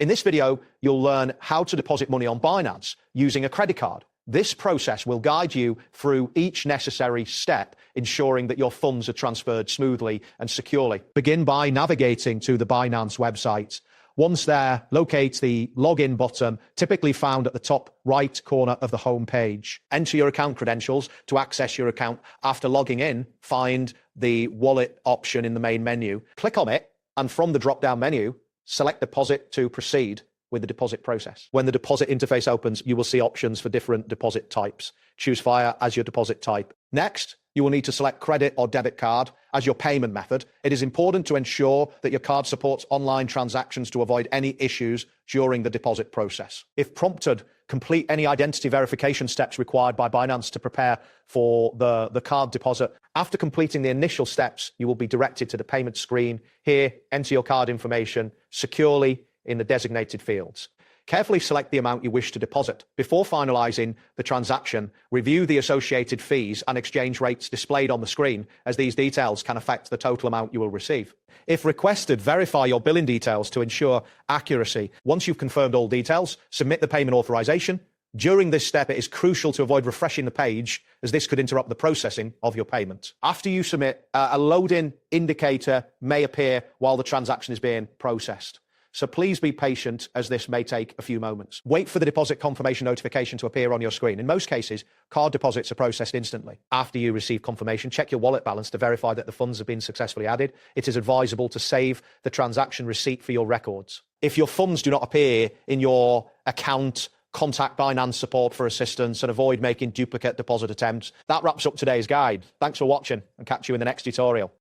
In this video, you'll learn how to deposit money on Binance using a credit card. This process will guide you through each necessary step, ensuring that your funds are transferred smoothly and securely. Begin by navigating to the Binance website. Once there, locate the login button, typically found at the top right corner of the home page. Enter your account credentials to access your account. After logging in, find the wallet option in the main menu. Click on it, and from the drop-down menu, select Deposit to proceed with the deposit process. When the deposit interface opens, you will see options for different deposit types. Choose Fire as your deposit type. Next, you will need to select credit or debit card as your payment method. It is important to ensure that your card supports online transactions to avoid any issues during the deposit process. If prompted, complete any identity verification steps required by Binance to prepare for the card deposit. After completing the initial steps, you will be directed to the payment screen. Here, enter your card information securely in the designated fields. Carefully select the amount you wish to deposit. Before finalizing the transaction, review the associated fees and exchange rates displayed on the screen, as these details can affect the total amount you will receive. If requested, verify your billing details to ensure accuracy. Once you've confirmed all details, submit the payment authorization. During this step, it is crucial to avoid refreshing the page, as this could interrupt the processing of your payment. After you submit, a load-in indicator may appear while the transaction is being processed. So please be patient, as this may take a few moments. Wait for the deposit confirmation notification to appear on your screen. In most cases, card deposits are processed instantly. After you receive confirmation, check your wallet balance to verify that the funds have been successfully added. It is advisable to save the transaction receipt for your records. If your funds do not appear in your account, contact Binance support for assistance and avoid making duplicate deposit attempts. That wraps up today's guide. Thanks for watching, and catch you in the next tutorial.